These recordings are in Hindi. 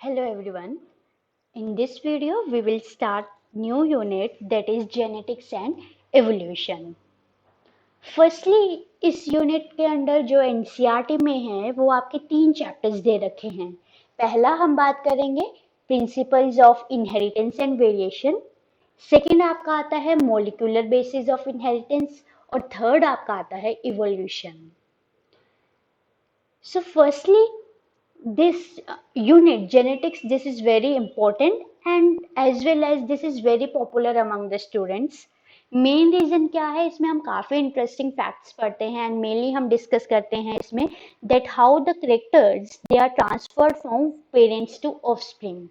Hello everyone. In this video we will start new unit that is genetics and evolution. Firstly इस यूनिट के अंदर जो एनसीईआरटी में है वो आपके 3 चैप्टर्स दे रखे हैं. पहला हम बात करेंगे principles of inheritance and variation. Second आपका आता है मॉलिक्यूलर बेसिस ऑफ इनहेरिटेंस और थर्ड आपका आता है evolution. So firstly this unit genetics, this is very important and as well as this is very popular among the students. Main reason क्या है, इसमें हम काफी इंटरेस्टिंग फैक्ट्स पढ़ते हैं एंड मेनली हम डिस्कस करते हैं इसमें that how the characters they are transferred from parents to offspring.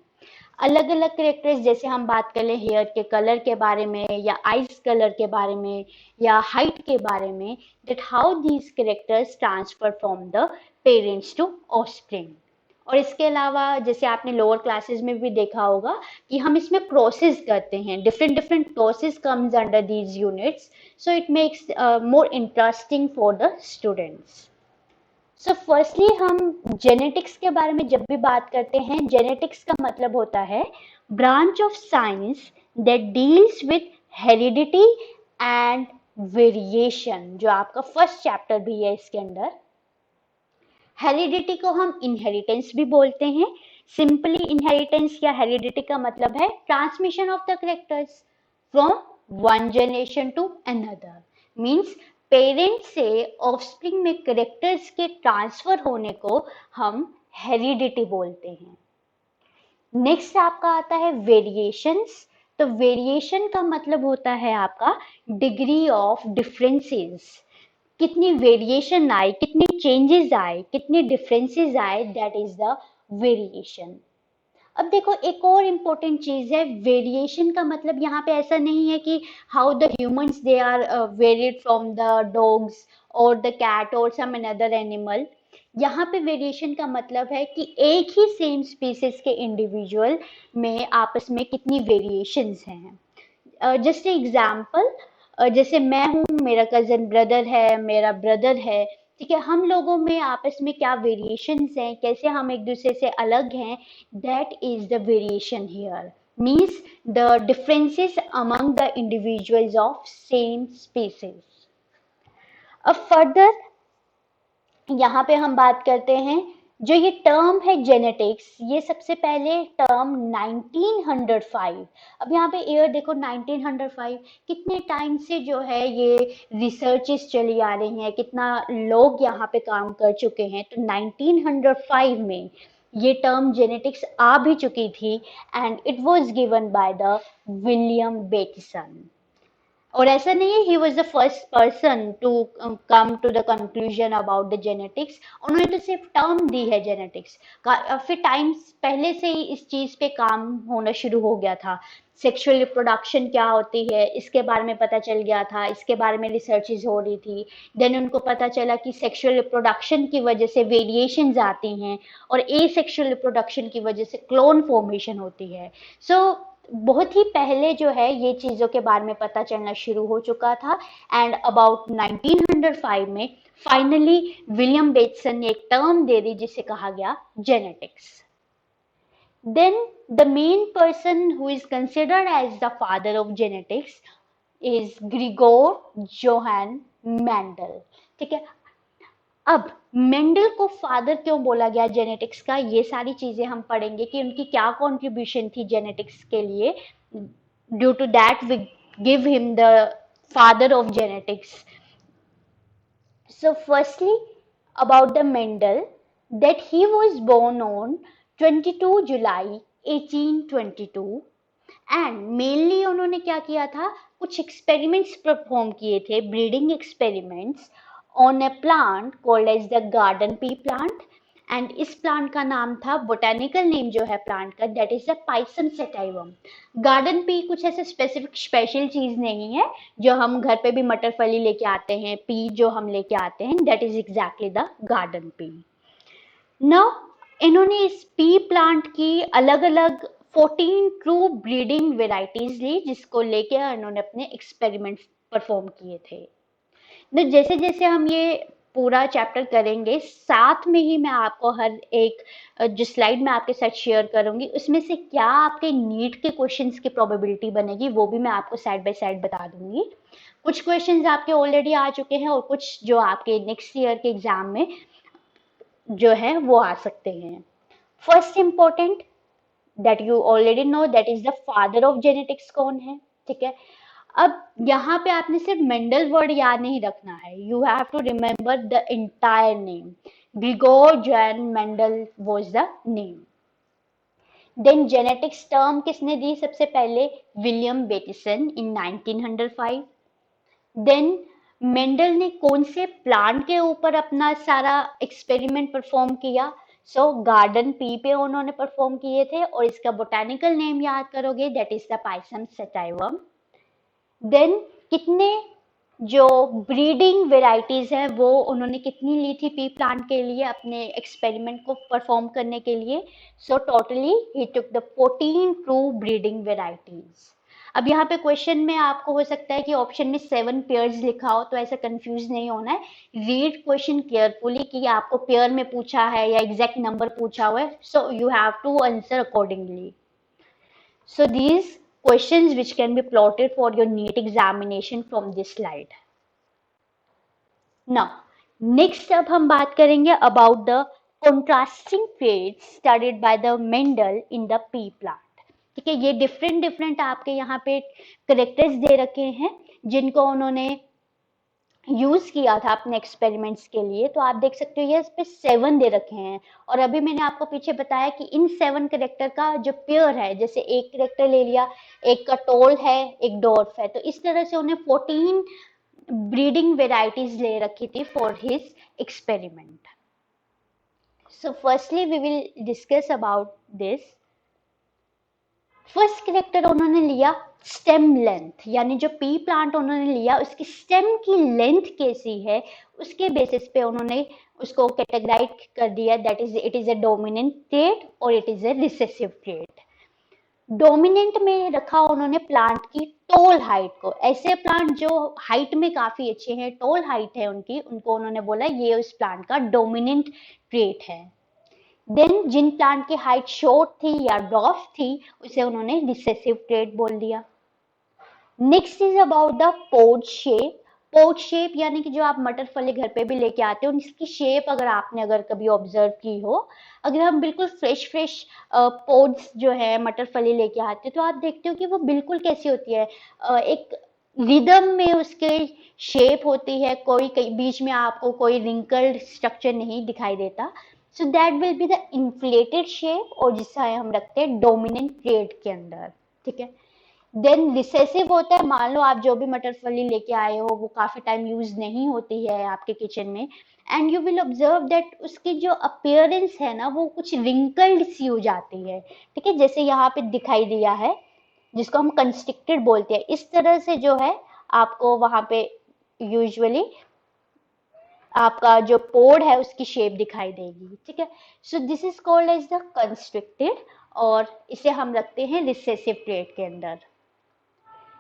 अलग अलग करेक्टर्स, जैसे हम बात कर लें हेयर के कलर के बारे में या आइज कलर के बारे में या हाइट के बारे में, that how these characters transfer from the parents to offspring. और इसके अलावा जैसे आपने लोअर क्लासेस में भी देखा होगा कि हम इसमें प्रोसेस करते हैं, different different process comes under these units, so it makes more interesting for the students. So firstly हम जेनेटिक्स के बारे में जब भी बात करते हैं, जेनेटिक्स का मतलब होता है branch of science that deals with heredity and variation, जो आपका फर्स्ट चैप्टर भी है इसके अंदर. हेरिडिटी को हम इनहेरिटेंस भी बोलते हैं. सिंपली इनहेरिटेंस या हेरिडिटी का मतलब है transmission of the characters from one generation to another. Means parent से ऑफस्प्रिंग में कैरेक्टर्स के ट्रांसफर होने को हम हेरिडिटी बोलते हैं. नेक्स्ट आपका आता है वेरिएशंस. तो वेरिएशन का मतलब होता है आपका डिग्री ऑफ डिफरेंसेस, कितनी वेरिएशन आए, कितने चेंजेस आए, कितने डिफरेंसेस आए, दैट इज द वेरिएशन. अब देखो एक और इम्पोर्टेंट चीज है, वेरिएशन का मतलब यहाँ पे ऐसा नहीं है कि how the humans they are varied from the dogs और द कैट और सम अनदर एनिमल. यहाँ पे वेरिएशन का मतलब है कि एक ही सेम स्पीसीज के इंडिविजुअल में आपस में कितनी वेरिएशंस हैं. जस्ट एग्जाम्पल, जैसे मैं हूँ, मेरा कजन ब्रदर है, मेरा ब्रदर है, ठीक है, हम लोगों में आपस में क्या वेरिएशंस हैं, कैसे हम एक दूसरे से अलग हैं, that is the variation here. Means the differences among the individuals of same species. अब फर्दर यहाँ पे हम बात करते हैं, जो ये टर्म है जेनेटिक्स, ये सबसे पहले टर्म 1905. अब यहाँ पे ईयर देखो 1905, कितने टाइम से जो है ये रिसर्चेस चली आ रही हैं, कितना लोग यहाँ पे काम कर चुके हैं. तो 1905 में ये टर्म जेनेटिक्स आ भी चुकी थी and it was given by the William Bateson. और ऐसा नहीं है he was the first person to come to the conclusion about the genetics. उन्होंने तो सिर्फ टर्म दी है जेनेटिक्स. काफी टाइम पहले से ही इस चीज पे काम होना शुरू हो गया था. सेक्सुअल रिप्रोडक्शन क्या होती है इसके बारे में पता चल गया था, इसके बारे में रिसर्चेज हो रही थी. देन उनको पता चला कि सेक्सुअल रिप्रोडक्शन की वजह से वेरिएशंस आती हैं और ए सेक्सुअल रिप्रोडक्शन की वजह से क्लोन फॉर्मेशन होती है. सो बहुत ही पहले जो है ये चीजों के बारे में पता चलना शुरू हो चुका था एंड अबाउट 1905 में फाइनली विलियम बेटसन ने एक टर्म दे दी जिसे कहा गया genetics. Then the main person who is considered as the father of genetics is Gregor Johann Mendel. ठीक है, अब मेंडल को फादर क्यों बोला गया जेनेटिक्स का, ये सारी चीजें हम पढ़ेंगे कि उनकी क्या कॉन्ट्रीब्यूशन थी जेनेटिक्स के लिए. Due to that we give him the father of genetics. So firstly about the Mendel, that he was born on 22 July 1822 and mainly उन्होंने क्या किया था, कुछ एक्सपेरिमेंट्स परफॉर्म किए थे, breeding experiments on a plant called as the garden pea plant. And इस प्लांट का नाम था, बोटेनिकल नेम जो है प्लांट का, that is the pisum sativum. Garden pea कुछ ऐसे स्पेसिफिक स्पेशल चीज नहीं है जो हम घर पे भी मटर फली लेके आते हैं, पी जो हम लेके आते हैं, that is exactly the garden pea. Now इन्होंने इस पी प्लांट की अलग अलग 14 ट्रू ब्रीडिंग वेराइटीज ली जिसको लेके इन्होंने अपने एक्सपेरिमेंट्स परफॉर्म किए थे. जैसे जैसे हम ये पूरा चैप्टर करेंगे, साथ में ही मैं आपको हर एक जो स्लाइड मैं आपके साथ शेयर करूंगी उसमें से क्या आपके नीट के क्वेश्चंस की प्रोबेबिलिटी बनेगी वो भी मैं आपको साइड बाय साइड बता दूंगी। कुछ क्वेश्चंस आपके ऑलरेडी आ चुके हैं और कुछ जो आपके नेक्स्ट ईयर के एग्जाम में जो है वो आ सकते हैं। First important that you already know, that is the father of genetics कौन है, ठीक है। अब यहाँ पे आपने सिर्फ मेंडल वर्ड याद नहीं रखना है, you have to remember the entire name. Gregor John Mendel was the name. Then genetics term किसने दी सबसे पहले, William Bateson in 1905। Then Mendel ने कौन से प्लांट के ऊपर अपना सारा एक्सपेरिमेंट परफॉर्म किया, सो गार्डन पी पे उन्होंने परफॉर्म किए थे और इसका बोटानिकल नेम याद करोगे, that is the pisum sativum. Then कितने जो ब्रीडिंग वेराइटीज है वो उन्होंने कितनी ली थी पी प्लांट के लिए अपने एक्सपेरिमेंट को परफॉर्म करने के लिए, so totally he took the 14 true breeding varieties. अब यहाँ पे क्वेश्चन में आपको हो सकता है कि ऑप्शन में 7 पेयर्स लिखा हो, तो ऐसा कंफ्यूज नहीं होना है, रीड क्वेश्चन केयरफुली कि आपको पेयर में पूछा है या एग्जैक्ट नंबर पूछा हुआ है, so you have to answer accordingly. So these questions which can be plotted for your NEET examination from this slide. Now, next अब हम बात करेंगे about the contrasting traits studied by the Mendel in the pea plant. ठीक है, ये different आपके यहाँ पे characters दे रखे हैं जिनको उन्होंने यूज किया था अपने एक्सपेरिमेंट्स के लिए। तो आप देख सकते हो ये इस पे 7 दे रखे हैं और अभी मैंने आपको पीछे बताया कि इन 7 करेक्टर का जो पेयर है, जैसे एक करेक्टर ले लिया, एक का टोल है एक डॉर्फ है, तो इस तरह से उन्हें 14 ब्रीडिंग वेराइटीज ले रखी थी for his experiment. So firstly we will discuss about this. First character उन्होंने लिया स्टेम लेंथ, यानी जो पी प्लांट उन्होंने लिया उसकी स्टेम की लेंथ कैसी है उसके बेसिस पे उन्होंने उसको कैटेगराइज कर दिया, that is it is a dominant trait और it is a recessive trait. Dominant में रखा उन्होंने प्लांट की टोल हाइट को, ऐसे प्लांट जो हाइट में काफी अच्छे हैं, टोल हाइट है उनकी, उनको उन्होंने बोला ये उस प्लांट का डोमिनेंट ट्रेट है। देन जिन प्लांट की हाइट शॉर्ट थी या डॉर्फ थी उसे उन्होंने रिसेसिव ट्रेट बोल दिया। Next is about the pod shape. Pod shape यानी कि जो आप मटर फली घर पे भी लेके आते हो, इसकी शेप अगर कभी ऑब्जर्व की हो, अगर हम बिल्कुल फ्रेश पोड्स जो है मटर फली लेके आते हो तो आप देखते हो कि वो बिल्कुल कैसी होती है, एक रिदम में उसके शेप होती है, कोई बीच में आपको कोई रिंकल्ड स्ट्रक्चर नहीं दिखाई देता। So that will be the inflated shape और जिसे हम रखते हैं डोमिनेंट ट्रेट के अंदर, ठीक है। देन रिसेसिव होता है, मान लो आप जो भी मटर फली लेके आए हो वो काफी टाइम यूज नहीं होती है आपके किचन में, and you will observe that उसकी जो अपीयरेंस है ना वो कुछ रिंकल्ड सी हो जाती है, ठीक है, जैसे यहाँ पे दिखाई दिया है जिसको हम कंस्ट्रिक्टेड बोलते हैं, इस तरह से जो है आपको वहां पे यूजुअली आपका जो पोड है उसकी शेप दिखाई देगी, ठीक है। So this is called as the constricted और इसे हम रखते हैं रिसेसिव ट्रेट के अंदर।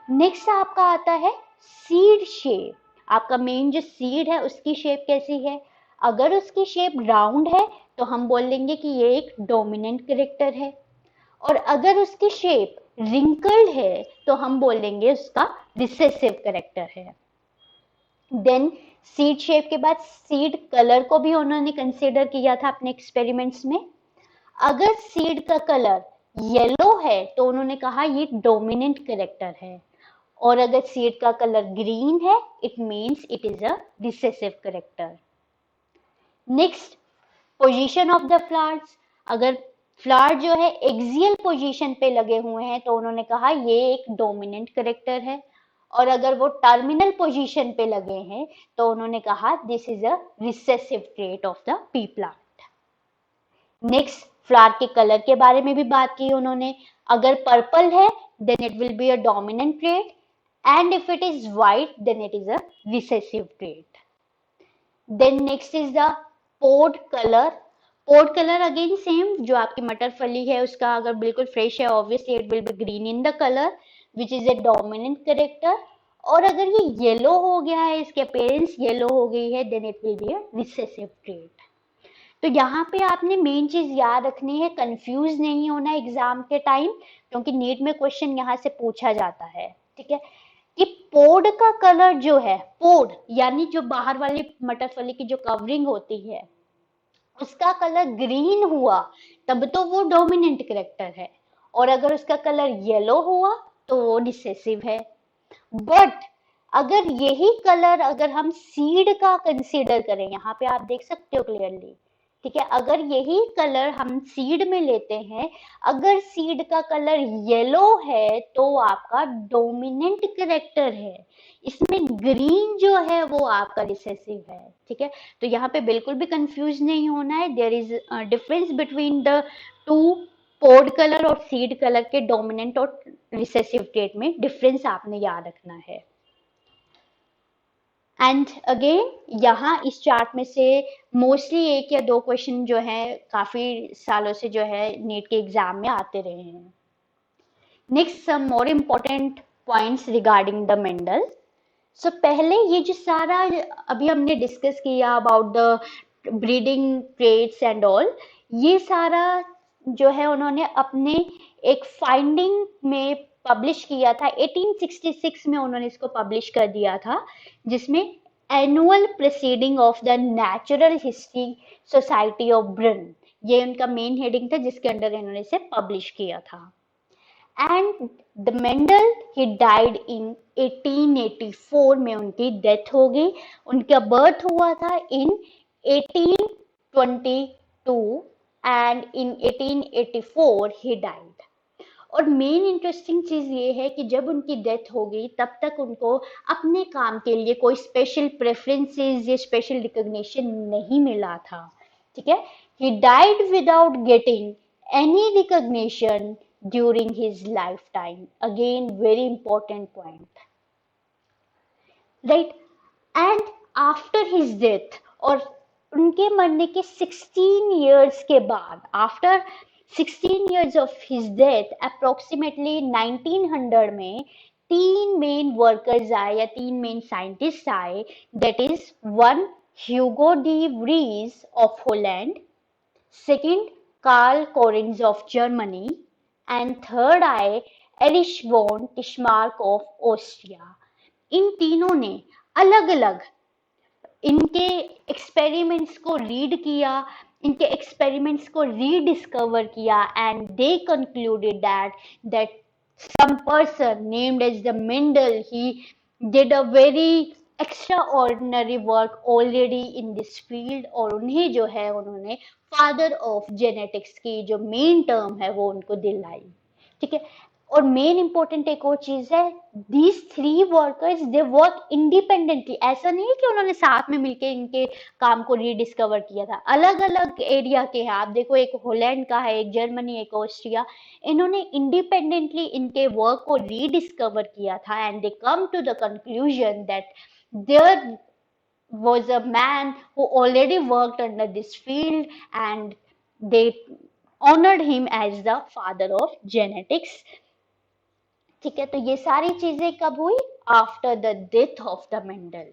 नेक्स्ट आपका आता है सीड शेप। आपका मेन जो सीड है उसकी शेप कैसी है, अगर उसकी शेप राउंड है तो हम बोल लेंगे कि ये एक डोमिनेंट कैरेक्टर है, और अगर उसकी शेप रिंकल्ड है तो हम बोल देंगे उसका रिसेसिव कैरेक्टर है। देन सीड शेप के बाद सीड कलर को भी उन्होंने कंसीडर किया था अपने एक्सपेरिमेंट्स में। अगर सीड का कलर येलो है तो उन्होंने कहा ये डोमिनेंट कैरेक्टर है, और अगर सीड का कलर ग्रीन है it means it is a recessive character. Next position of the flowers. अगर फ्लावर जो है एक्सियल पोजीशन पे लगे हुए हैं तो उन्होंने कहा ये एक डोमिनेंट कैरेक्टर है, और अगर वो टर्मिनल पोजीशन पे लगे हैं तो उन्होंने कहा this is a recessive trait of the P plant. Next flower के कलर के बारे में भी बात की उन्होंने, अगर पर्पल है then it will be a dominant trait, and if it is white then it is a recessive trait. Then next is the pod color. pod color again same, जो आपकी मटर फली है उसका अगर बिल्कुल फ्रेश है obviously it will be green in the color which is a dominant character, और अगर ये येलो हो गया है, इसके अपीयरेंस येलो हो गई है, then it will be a recessive trait. तो यहाँ पे आपने मेन चीज याद रखनी है, कंफ्यूज नहीं होना एग्जाम के टाइम, क्योंकि नीट में क्वेश्चन यहाँ से पूछा जाता है। ठीक है, कि पोड का कलर जो है, पोड यानी जो बाहर वाली मटर फली की जो कवरिंग होती है, उसका कलर ग्रीन हुआ तब तो वो डोमिनेंट करेक्टर है, और अगर उसका कलर येलो हुआ तो वो रिसेसिव है। बट अगर यही कलर अगर हम सीड का कंसीडर करें, यहाँ पे आप देख सकते हो क्लियरली, ठीक है, अगर यही कलर हम सीड में लेते हैं, अगर सीड का कलर येलो है तो आपका डोमिनेंट करेक्टर है, इसमें ग्रीन जो है वो आपका रिसेसिव है। ठीक है, तो यहाँ पे बिल्कुल भी कंफ्यूज नहीं होना है, there is difference between the two, pod colour और सीड कलर के डोमिनेंट और रिसेसिव ट्रेट में डिफरेंस आपने याद रखना है। एंड अगेन यहाँ इस चार्ट में से मोस्टली एक या दो क्वेश्चन जो है काफी सालों से जो है नीट के एग्जाम में आते रहे हैं। Next some more important points regarding the Mendel. So पहले ये जो सारा अभी हमने डिस्कस किया about the breeding traits and all, ये सारा जो है उन्होंने अपने एक फाइंडिंग में पब्लिश किया था, 1866 में उन्होंने इसको पब्लिश कर दिया था, जिसमें annual proceeding of the natural history society of Brin, ये उनका मेन हेडिंग था जिसके अंडर इन्होंने इसे पब्लिश किया था। And the Mendel he died in 1884 में उनकी डेथ हो गई। उनका बर्थ हुआ था इन 1822 एंड इन 1884 ही डाइड। और मेन इंटरेस्टिंग चीज ये है कि जब उनकी डेथ हो गई तब तक उनको अपने काम के लिए कोई स्पेशल प्रेफरेंसेस या स्पेशल रिकॉग्निशन नहीं मिला था। ठीक है, he died without getting any recognition during his life time, again very important point, right. And after his death, और उनके मरने के 16 years के बाद, after 16 years of his death, approximately 1900 में तीन मेन वर्कर्स आए या तीन मेन साइंटिस्ट आए, that is one Hugo de Vries of Holland, second Karl कोरिन्स of Germany, and third आए एरिश वॉन टिश्मार्क ऑफ ऑस्ट्रिया। इन तीनों ने अलग अलग इनके एक्सपेरिमेंट्स को रीड किया, इनके एक्सपेरिमेंट्स को रीडिस्कवर किया, and they concluded that some person named as the Mendel, he did a very extraordinary work already in this field, और उन्हें जो है उन्होंने फादर ऑफ जेनेटिक्स की जो मेन टर्म है वो उनको दिलाई। ठीक है, और मेन इंपॉर्टेंट एक और चीज है, these three workers they work independently, ऐसा नहीं है कि उन्होंने साथ में मिलके इनके काम को रीडिस्कवर किया था, अलग अलग एरिया के हैं। आप देखो, एक होलैंड का है, एक जर्मनी, एक ऑस्ट्रिया, इन्होंने इंडिपेंडेंटली इनके वर्क को रीडिस्कवर किया था, and they come to the conclusion that there was a man who already worked under this field, and they honored him as the father of genetics। ठीक है, तो ये सारी चीजें कब हुई? After the death of the Mendel.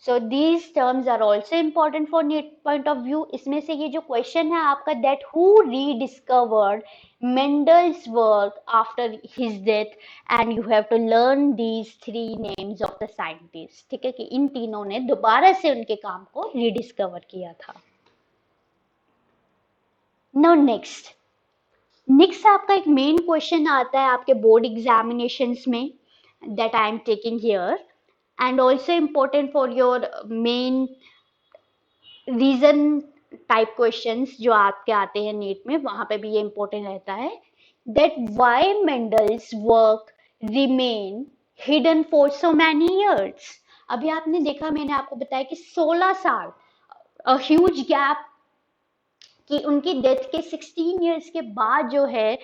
So these terms are also important for NEET point of view. इसमें से ये जो क्वेश्चन है आपका, that who rediscovered Mendel's work after his death, and you have to learn these three names of the scientist. ठीक है, कि इन तीनों ने दोबारा से उनके काम को रीडिस्कवर किया था। नाउ नेक्स्ट आपका एक मेन क्वेश्चन आता है आपके बोर्ड एग्जामिनेशंस में, that I am taking here, and also important for your main reason type questions जो आपके आते हैं नीट में, वहां पे भी ये इंपॉर्टेंट रहता है, that why Mendel's work remain hidden for so many years. अभी आपने देखा, मैंने आपको बताया कि 16 साल, अ ह्यूज गैप, कि उनकी डेथ के 16 इयर्स के बाद जो है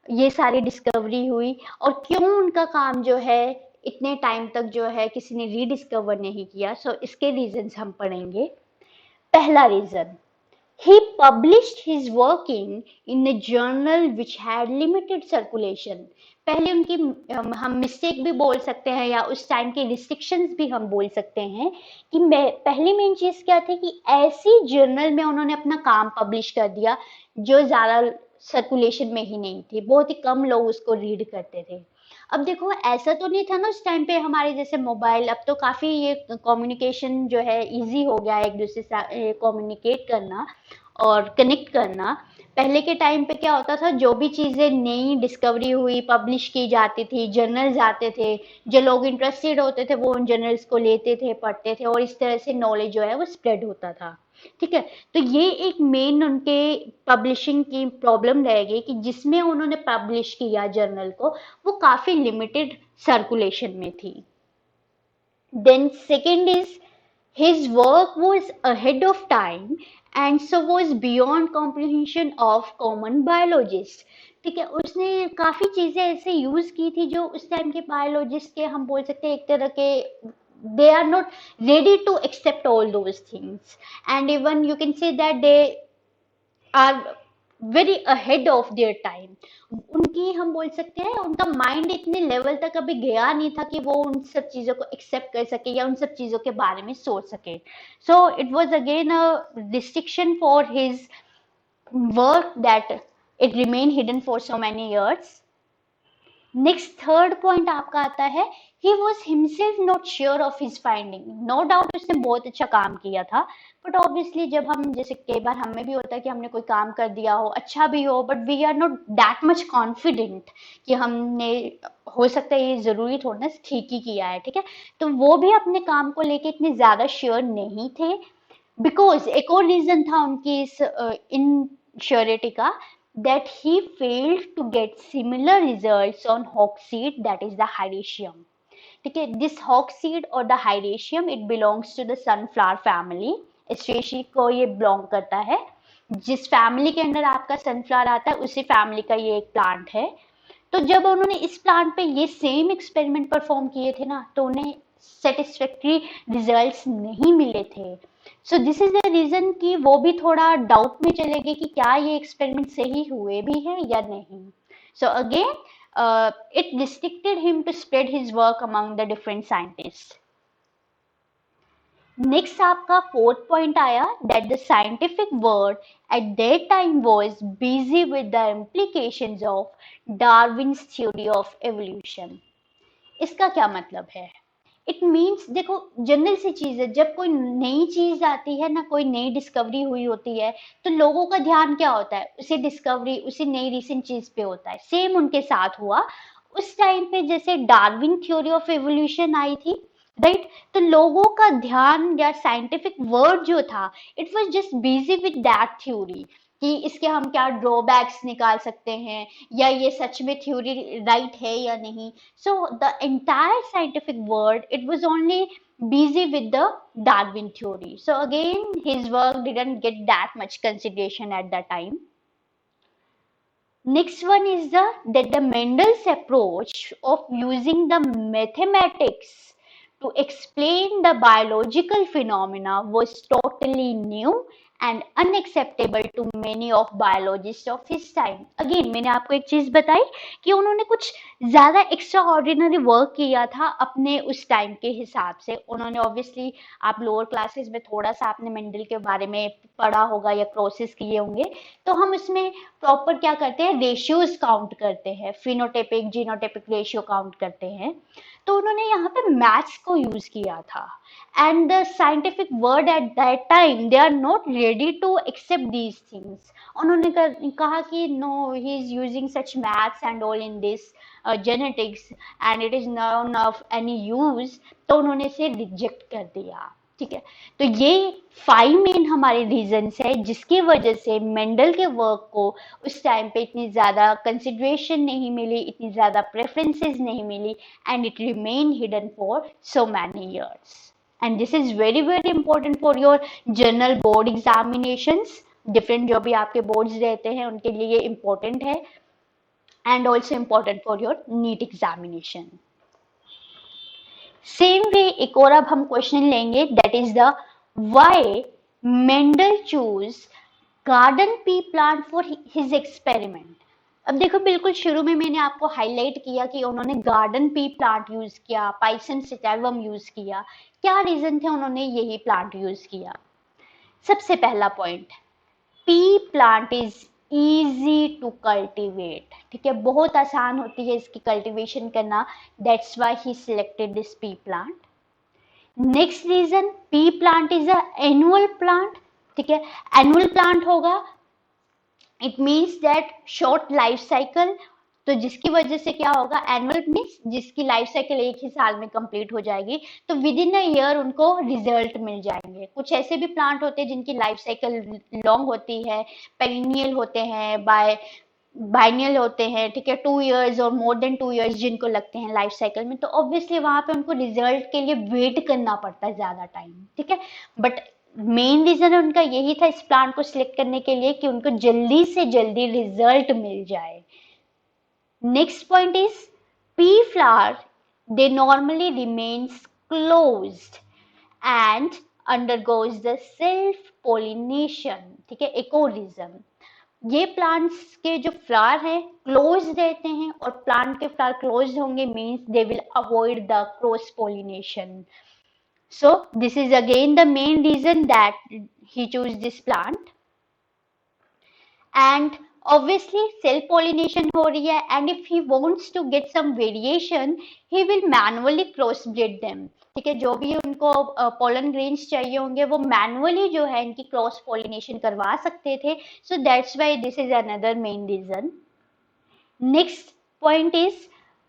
ये सारी डिस्कवरी हुई, और क्यों उनका काम जो है इतने टाइम तक जो है किसी ने रीडिस्कवर नहीं किया। सो इसके रीजंस हम पढ़ेंगे। पहला reason, He published his working in a journal which had limited circulation. पहले उनकी हम मिस्टेक भी बोल सकते हैं या उस टाइम के रिस्ट्रिक्शंस भी हम बोल सकते हैं कि पहली मेन चीज क्या थी कि ऐसी जर्नल में उन्होंने अपना काम पब्लिश कर दिया जो ज्यादा सर्कुलेशन में ही नहीं थी, बहुत ही कम लोग उसको रीड करते थे। अब देखो ऐसा तो नहीं था ना उस टाइम पे हमारे जैसे मोबाइल, अब तो काफी ये कम्युनिकेशन जो है इजी हो गया है एक दूसरे से कम्युनिकेट करना और कनेक्ट करना। पहले के टाइम पे क्या होता था, जो भी चीजें नई डिस्कवरी हुई पब्लिश की जाती थी, जर्नल्स आते थे, जो लोग इंटरेस्टेड होते थे वो उन जर्नल्स को लेते थे, पढ़ते थे और इस तरह से नॉलेज जो है वो स्प्रेड होता था। ठीक है, तो ये एक मेन उनके पब्लिशिंग की प्रॉब्लम रहेगी कि जिसमें उन्होंने पब्लिश किया जर्नल को वो काफी लिमिटेड सर्कुलेशन में थी। Then second is his work was ahead of time and so was beyond comprehension of common biologists। ठीक है, उसने काफी चीजें ऐसे यूज की थी जो उस टाइम के बायोलॉजिस्ट के हम बोल सकते हैं एक तरह के they are not ready to accept all those things, and even you can say that they are very ahead of their time. उनकी हम बोल सकते हैं उनका माइंड इतने लेवल तक अभी गया नहीं था कि वो उन सब चीजों को एक्सेप्ट कर सके या उन सब चीजों के बारे में सोच सके। So it was again a restriction for his work that it remain hidden for so many years. Next third point आपका आता है he was himself not sure of his finding. No doubt उसने बहुत अच्छा काम किया था, बट ऑब्वियसली जब हम जैसे कई बार हमें भी होता है कि हमने कोई काम कर दिया हो अच्छा भी हो but we are not that much confident कि हमने, हो सकता है ये जरूरी थोड़ा ना ठीक ही किया है। ठीक है, तो वो भी अपने काम को लेके इतने ज्यादा श्योर नहीं थे, बिकॉज एक और रीजन था उनकी इस इनश्योरिटी का, that he failed to get similar results on hawk seed, that is the hyraceum। ठीक है, दिस hawk seed और the hyraceum it belongs to the sunflower family। Species को ये बिलोंग करता है, जिस फैमिली के अंदर आपका सनफ्लावर आता है उसी फैमिली का ये एक प्लांट है। तो जब उन्होंने इस प्लांट पे ये सेम एक्सपेरिमेंट परफॉर्म किए थे ना तो उन्हें सेटिस्फैक्ट्री रिजल्ट्स नहीं मिले थे। So this is the reason कि वो भी थोड़ा डाउट में चले गए कि क्या ये एक्सपेरिमेंट सही हुए भी हैं या नहीं। So again it restricted him to spread his work among the different scientist. Next आपका फोर्थ पॉइंट आया that the scientific world at that time was busy with the implications of Darwin's theory of evolution. इसका क्या मतलब है? इट मीन्स देखो जनरल सी चीज है, जब कोई नई चीज आती है ना, कोई नई डिस्कवरी हुई होती है तो लोगों का ध्यान क्या होता है, उसी डिस्कवरी उसी नई रिसेंट चीज पे होता है। सेम उनके साथ हुआ उस टाइम पे, जैसे डार्विन थ्योरी ऑफ एवोल्यूशन आई थी, राइट? तो लोगों का ध्यान या साइंटिफिक वर्ड जो था it was just busy with that theory कि इसके हम क्या ड्रॉबैक्स निकाल सकते हैं या ये सच में थ्योरी राइट है या नहीं। So the entire scientific world it was only busy with the Darwin theory. So again his work didn't get that much consideration at that time. Next one is the Mendel's approach of using the mathematics to explain the biological phenomena was totally new and unacceptable to many of biologists of his time। Again मैंने आपको एक चीज बताई कि उन्होंने कुछ ज्यादा एक्स्ट्रा ऑर्डिनरी वर्क किया था अपने उस टाइम के हिसाब से। उन्होंने ऑब्वियसली, आप लोअर क्लासेस में थोड़ा सा आपने मेंडल के बारे में पढ़ा होगा या प्रोसेस किए होंगे, तो हम इसमें प्रॉपर क्या करते हैं, रेशियोज काउंट करते हैं, फिनोटाइपिक जीनोटाइपिक रेशियो काउंट करते हैं। तो उन्होंने यहाँ पे मैथ्स को यूज किया था and the scientific word at that time they are not ready to accept these things. उन्होंने कहा कि no he is using such maths and all in this genetics and it is not of any use, तो उन्होंने इसे रिजेक्ट कर दिया। ठीक है, तो ये 5 मेन हमारे रीजंस है जिसकी वजह से मेंडल के वर्क को उस टाइम पे इतनी ज्यादा कंसिडरेशन नहीं मिली, इतनी ज्यादा प्रेफरेंसेस नहीं मिली and it remain hidden for so many years. And this is very very important for your general board examinations. Different जो भी आपके बोर्ड्स रहते हैं उनके लिए ये इंपॉर्टेंट है and also important for your NEET examination. Same way एक और अब हम क्वेश्चन लेंगे that is the why Mendel choose garden pea plant for his experiment. अब देखो बिल्कुल शुरू में मैंने आपको हाईलाइट किया कि उन्होंने गार्डन पी प्लांट यूज किया, पाइसन सिटाइवम यूज किया। क्या रीजन थे उन्होंने यही प्लांट यूज किया? सबसे पहला point, pea plant is easy to cultivate. ठीक है, बहुत आसान होती है इसकी कल्टीवेशन करना, that's why he selected this pea plant. Next reason, pea plant is a annual plant. ठीक है, एनुअल प्लांट होगा, it means that short life cycle. तो जिसकी वजह से क्या होगा, एनुअल मीन्स जिसकी लाइफ साइकिल एक ही साल में कंप्लीट हो जाएगी, तो विद इन अ ईयर उनको रिजल्ट मिल जाएंगे। कुछ ऐसे भी प्लांट होते हैं जिनकी लाइफ साइकिल लॉन्ग होती है, पेरिनियल होते हैं, बाइनियल होते हैं। ठीक है, 2 इयर्स और मोर देन 2 इयर्स जिनको लगते हैं लाइफ साइकिल में, तो ऑब्वियसली वहां पे उनको रिजल्ट के लिए वेट करना पड़ता है ज्यादा टाइम। ठीक है, बट मेन रीजन उनका यही था इस प्लांट को सिलेक्ट करने के लिए कि उनको जल्दी से जल्दी रिजल्ट मिल जाए। Next point is, pea flower they normally remains closed and undergoes the self pollination। ठीक है, एक और रीजन, ये प्लांट्स के जो फ्लावर है क्लोज रहते हैं, और प्लांट के फ्लावर क्लोज होंगे means they will avoid the cross pollination. So this is again the main reason that he chose this plant। And obviously self pollination हो रही है, and if he wants to get some variation he will manually crossbreed them। ठीक है, जो भी उनको पोलन ग्रेन्स चाहिए होंगे वो मैनुअली जो है इनकी क्रॉस पोलिनेशन करवा सकते थे। So that's why this is another main reason. Next point is,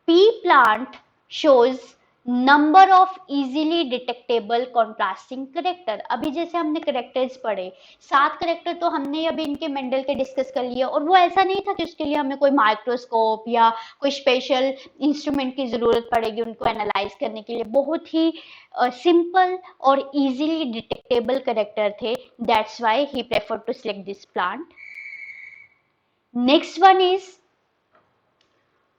pea plant shows number of easily detectable contrasting character। अभी जैसे हमने करेक्टर्स पढ़े, 7 करेक्टर तो हमने अभी इनके मेंडल के डिस्कस कर लिए, और वो ऐसा नहीं था कि उसके लिए हमें कोई माइक्रोस्कोप या कोई स्पेशल इंस्ट्रूमेंट की जरूरत पड़ेगी उनको एनालाइज करने के लिए। बहुत ही सिंपल और इजीली डिटेक्टेबल करेक्टर थे, that's why he prefer to select this plant. Next one is,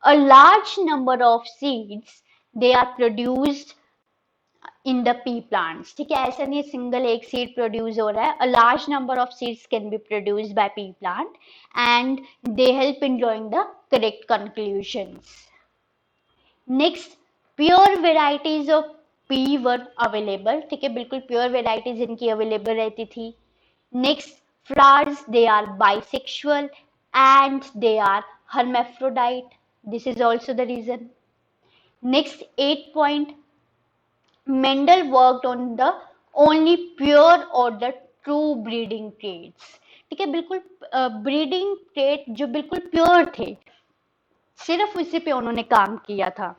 a large number of seeds they are produced in the pea plants। ठीक है, ऐसा नहीं सिंगल एक सीड प्रोड्यूस हो रहा है, a large number of seeds can be produced by pea plant and they help in drawing the correct conclusions। Next, pure varieties of pea were available। ठीक है, बिल्कुल प्योर वेराइटीज इनकी अवेलेबल रहती थी। Next, flowers they are bisexual and they are hermaphrodite। This is also the reason। Next, 8 point, Mendel worked on the only pure or the true breeding traits। ठीक है, बिल्कुल ब्रीडिंग ट्रेट जो बिल्कुल प्योर थे, सिर्फ उसी पे उन्होंने काम किया था।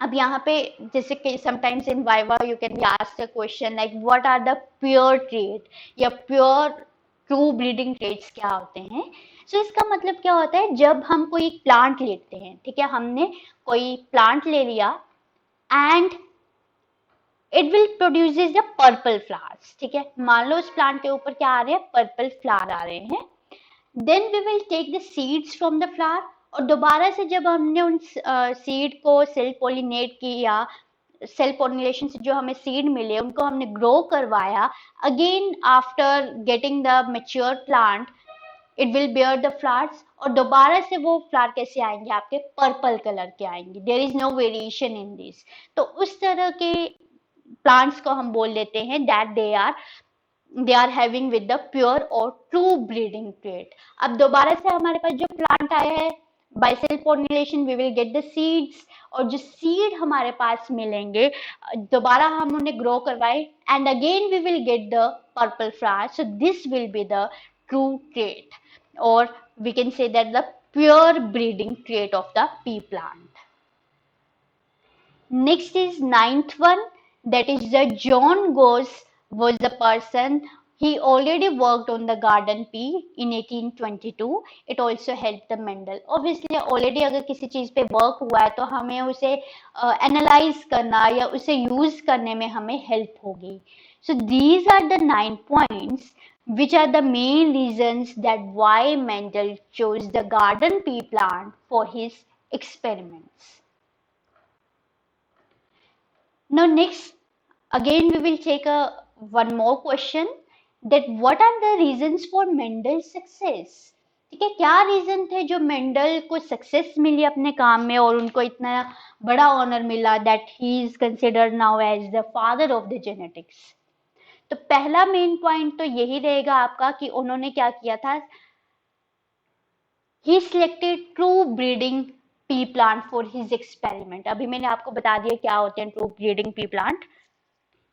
अब यहाँ पे जैसे कि sometimes in viva you can be asked a question like what are the pure trait या प्योर ट्रू ब्रीडिंग ट्रेट्स क्या होते हैं। सो इसका मतलब क्या होता है, जब हम कोई प्लांट लेते हैं, ठीक है, हमने कोई प्लांट ले लिया and it will produces the purple flowers. ठीक है, मान लो उस प्लांट के ऊपर क्या आ रहे हैं, पर्पल फ्लावर आ रहे हैं। Then we will take the seeds from the flower, और दोबारा से जब हमने उन सीड को सेल्फ पोलिनेट किया, सेल्फ पोलिनेशन से जो हमें सीड मिले उनको हमने ग्रो करवाया, again after getting the mature plant it will bear the flowers, और दोबारा से वो फ्लावर कैसे आएंगे, आपके पर्पल कलर के आएंगे। There is no variation in this. तो उस तरह के प्लांट्स को हम बोल देते हैं that they are having with the pure और ट्रू ब्रीडिंग ट्रेट। अब दोबारा से हमारे पास जो प्लांट आया है by self pollination we will get the seeds, और जो सीड हमारे पास मिलेंगे दोबारा हम उन्हें ग्रो करवाए and again we will get the purple flower. So this will be the true trait, और we can say that the pure breeding trait of the pea plant। Next is 9th one, that is the John Goss was the person, he already worked on the garden pea in 1822। It also helped the Mendel। Obviously already अगर किसी चीज पे वर्क हुआ है तो हमें उसे एनालाइज करना या उसे यूज करने में हमें हेल्प होगी। So these are the 9 points which are the main reasons that why Mendel chose the garden pea plant for his experiments। Now next, again we will take one more question, that what are the reasons for Mendel's success. ठीक है, क्या रीजन थे जो मेंडल को सक्सेस मिली अपने काम में और उनको इतना बड़ा ऑनर मिला that he is considered now as the father of the genetics. तो पहला मेन पॉइंट तो यही रहेगा आपका कि उन्होंने क्या किया था. He selected true breeding pea plant for his experiment. अभी मैंने आपको बता दिया क्या होते हैं true breeding pea plant.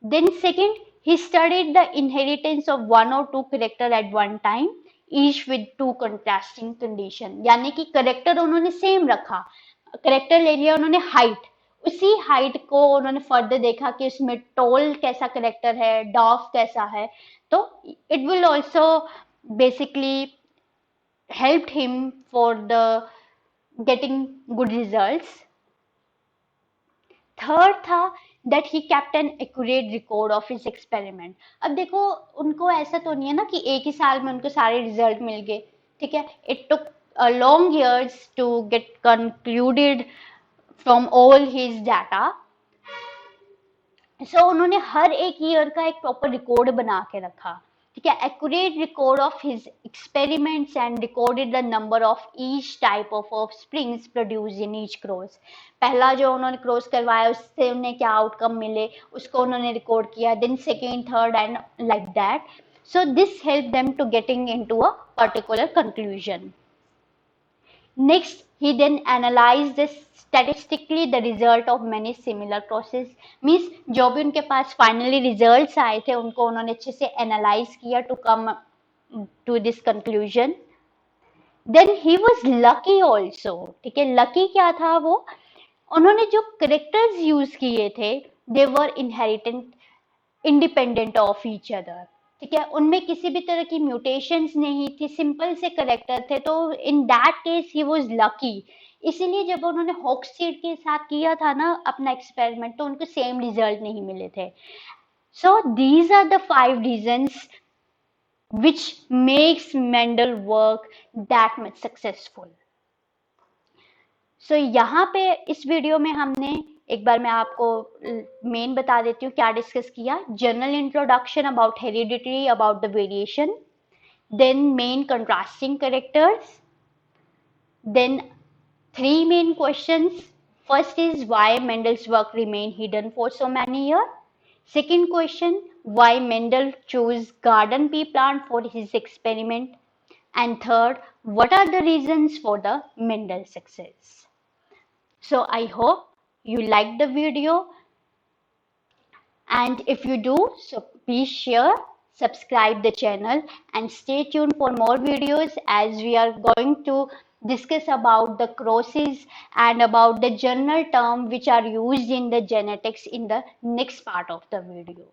Then second, he studied the inheritance of one or two character at one time, each with two contrasting condition. यानी कि करेक्टर उन्होंने सेम रखा, करेक्टर ले लिया उन्होंने हाइट, उसी हाइट को उन्होंने फर्दर देखा कि उसमें टॉल कैसा करेक्टर है, डॉफ कैसा है. तो it will also basically helped him for the getting good results. Third था that he kept an accurate record of his experiment. अब देखो उनको ऐसा तो नहीं है ना कि एक ही साल में उनको सारे रिजल्ट मिल गए. ठीक है, it took long years to get concluded from all his data. So उन्होंने हर एक ईयर का एक प्रॉपर रिकॉर्ड बना के रखा. ठीक है, accurate record of his experiments and recorded the number of each type of offsprings produce in each cross. पहला जो उन्होंने क्रॉस करवाया उससे उन्हें क्या आउटकम मिले उसको उन्होंने रिकॉर्ड किया. Then second, third and like that. So this help them to getting into a particular conclusion. Next, he then analyzed the statistically the result of many similar crosses. Means जो भी उनके पास finally results आए थे उनको उन्होंने अच्छे से analyze किया to come to this conclusion. Then he was lucky also. ठीक है, lucky क्या था वो, उन्होंने जो characters use किए थे they were inherent independent of each other. ठीक है, उनमें किसी भी तरह की म्यूटेशंस नहीं थी, सिंपल से करेक्टर थे. तो in that case he was lucky. इसीलिए जब उन्होंने हॉक्सीड के साथ किया था ना अपना एक्सपेरिमेंट तो उनको सेम रिजल्ट नहीं मिले थे. So these are the 5 reasons which makes Mendel work that much successful. सो यहाँ पे इस वीडियो में हमने एक बार मैं आपको मेन बता देती हूँ क्या डिस्कस किया. General introduction about heredity, about the variation, then main contrasting characters, then 3 main questions. First is why Mendel's work remained hidden for so many years. Second question, why Mendel chose garden pea plant for his experiment. And third, what are the reasons for the Mendel success. So I hope you liked the video, and if you do, so please share, subscribe the channel and stay tuned for more videos as we are going to discuss about the crosses and about the general term which are used in the genetics in the next part of the video.